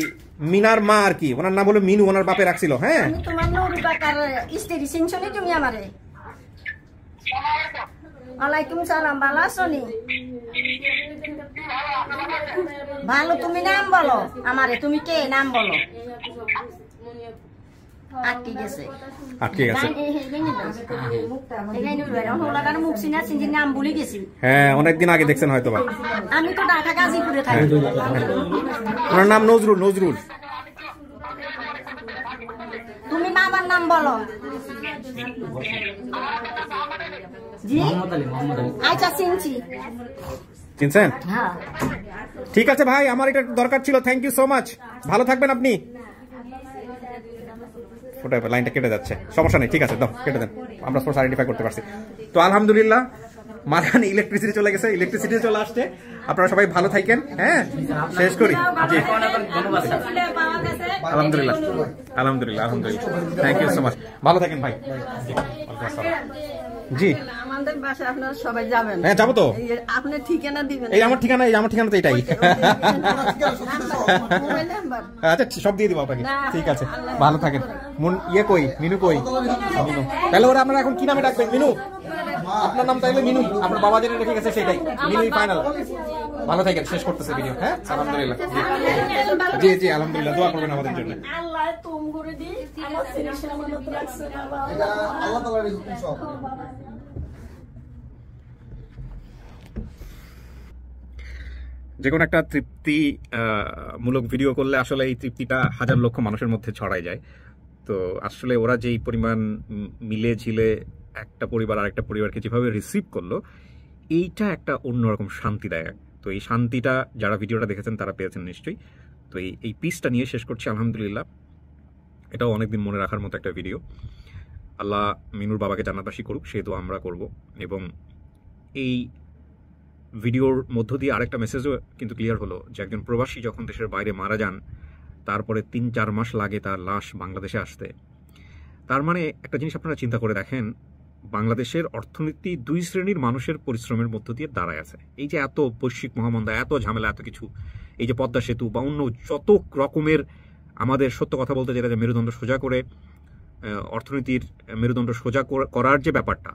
মিনার মা আর কি। ওনার নাম হলো মিনু, ওনার বাপে রাখছিল। হ্যাঁ, তোমার নৌরি বাকার স্ত্রী চিনছনি তুমি আমারে? ওয়ালাইকুম সালাম, ভালো আছো নি? ভালো, তুমি নাম বলো আমারে, তুমি কে নাম বলো? আটকে গেছে। হ্যাঁ, অনেকদিন আগে দেখছেন হয়তো। আমি তো ঢাকা গাজীপুরে থাকি। ওনার নাম নজরুল। তুমি বাবার নাম বলো। জি, আচ্ছা, চিনছেন? হ্যাঁ, ঠিক আছে ভাই, আমার এটা দরকার ছিল। থ্যাংক ইউ সো মাচ, ভালো থাকবেন আপনি। লাইনটা কেটে যাচ্ছে, সমস্যা নেই, ঠিক আছে, দাও, কেটে দেন। আমরা সোর্স আইডেন্টিফাই করতে পারছি। তো আলহামদুলিল্লাহ, মাঝখানে ইলেকট্রিসিটি চলে গেছে, ইলেকট্রিসিটি চলে আসছে। আপনারা সবাই ভালো থাকেন। হ্যাঁ, শেষ করি। আলহামদুলিল্লাহ, থ্যাংক ইউ সো মাচ, ভালো থাকেন ভাই। জি আমাদের বাসায় আপনারা সবাই যাবেন। হ্যাঁ যাবো তো। আপনি ঠিকানা দিবেন। এই আমার ঠিকানা, তো এটাই। আচ্ছা সব দিয়ে দিব আপনাকে। ঠিক আছে, ভালো থাকেন। কই মিনু কই? মিনু। তাহলে ওরা আপনারা এখন কি নামে ডাকবেন? মিনু। আপনার নাম তাইলে মিনু, আপনার বাবা যেটা রেখে গেছে সেটাই, মিনুই ফাইনাল। ভালো থাকেন, শেষ করতেছে ভিডিও। হ্যাঁ আলহামদুলিল্লাহ। জি জি আলহামদুলিল্লাহ, দোয়া করবেন আমাদের জন্য। আল্লাহ তুম করে দি আমার ছেলে সামানত রাখছে বাবা, আল্লাহ তাআলার হুকুম সব। যে কোনো একটা তৃপ্তি মূলক ভিডিও করলে আসলে এই তৃপ্তিটা হাজার লক্ষ মানুষের মধ্যে ছড়ায় যায়। তো আসলে ওরা যেই পরিমাণ মিলে ঝিলে একটা পরিবার আরেকটা পরিবারকে যেভাবে রিসিভ করলো, এইটা একটা অন্যরকম শান্তিদায়ক। তো এই শান্তিটা যারা ভিডিওটা দেখেছেন তারা পেয়েছেন নিশ্চয়ই। তো এই পিসটা নিয়ে শেষ করছি আলহামদুলিল্লাহ। এটাও অনেকদিন মনে রাখার মতো একটা ভিডিও। আল্লাহ মিনুর বাবাকে জান্নাতবাসী করুক, সে তো আমরা করব। এবং এই ভিডিওর মধ্য দিয়ে আরেকটা মেসেজও কিন্তু ক্লিয়ার হলো যে একজন প্রবাসী যখন দেশের বাইরে মারা যান, তারপরে ৩-৪ মাস লাগে তার লাশ বাংলাদেশে আসতে। তার মানে একটা জিনিস আপনারা চিন্তা করে দেখেন, বাংলাদেশের অর্থনীতি 2 শ্রেণীর মানুষের পরিশ্রমের মধ্য দিয়ে দাঁড়ায় আছে। এই যে এত বৈশ্বিক মহামন্দা, এত ঝামেলা, এত কিছু, এই যে পদ্মা সেতু বা অন্য যত রকমের আমাদের সত্য কথা বলতে যেটা যে মেরুদণ্ড সোজা করে অর্থনীতির মেরুদণ্ড সোজা করার যে ব্যাপারটা,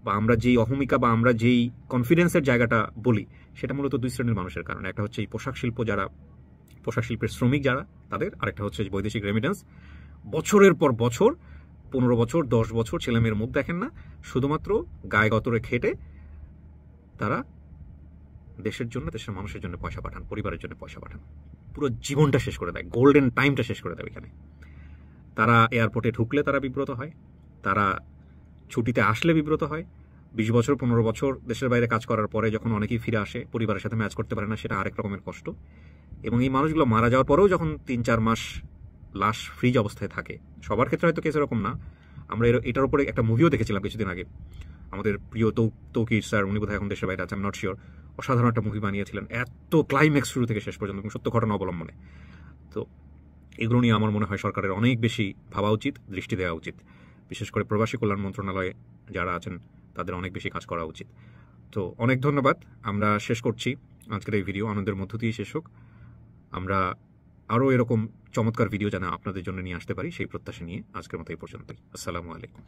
বা আমরা যেই অহমিকা বা আমরা যেই কনফিডেন্সের জায়গাটা বলি, সেটা মূলত 2 শ্রেণীর মানুষের কারণে। একটা হচ্ছে এই পোশাক শিল্প, যারা পোশাক শিল্পের শ্রমিক যারা, তাদের। আরেকটা হচ্ছে বৈদেশিক রেমিটেন্স। বছরের পর বছর, 15 বছর 10 বছর ছেলেমেয়ের মুখ দেখেন না, শুধুমাত্র গায়ে গতরে খেটে তারা দেশের জন্য, দেশের মানুষের জন্য পয়সা পাঠান, পরিবারের জন্য পয়সা পাঠান, পুরো জীবনটা শেষ করে দেয়, গোল্ডেন টাইমটা শেষ করে দেয় এখানে। তারা এয়ারপোর্টে ঢুকলে তারা বিব্রত হয়, তারা ছুটিতে আসলে বিব্রত হয়। 20 বছর 15 বছর দেশের বাইরে কাজ করার পরে যখন অনেকেই ফিরে আসে, পরিবারের সাথে ম্যাচ করতে পারে না, সেটা আরেক রকমের কষ্ট। এবং এই মানুষগুলো মারা যাওয়ার পরেও যখন 3-4 মাস লাশ ফ্রিজ অবস্থায় থাকে, সবার ক্ষেত্রে হয়তো কেস এরকম না। আমরা এটার উপরে একটা মুভিও দেখেছিলাম কিছুদিন আগে, আমাদের প্রিয় তৌকির স্যার, উনি বোধহয় এখন দেশের বাইরে আছে, আমি নট শিওর। অসাধারণ একটা মুভি বানিয়েছিলেন, এত ক্লাইম্যাক্স শুরু থেকে শেষ পর্যন্ত, এবং সত্য ঘটনা অবলম্বনে। তো এগুলো নিয়ে আমার মনে হয় সরকারের অনেক বেশি ভাবা উচিত, দৃষ্টি দেওয়া উচিত। বিশেষ করে প্রবাসী কল্যাণ মন্ত্রণালয়ে যারা আছেন তাদের অনেক বেশি কাজ করা উচিত। তো অনেক ধন্যবাদ। আমরা শেষ করছি আজকের এই ভিডিও, আনন্দের মধ্য দিয়ে শেষ হোক। আমরা আরও এরকম চমৎকার ভিডিও যেন আপনাদের জন্য নিয়ে আসতে পারি, সেই প্রত্যাশা নিয়ে আজকের মতো এই পর্যন্তই। আসসালামু আলাইকুম।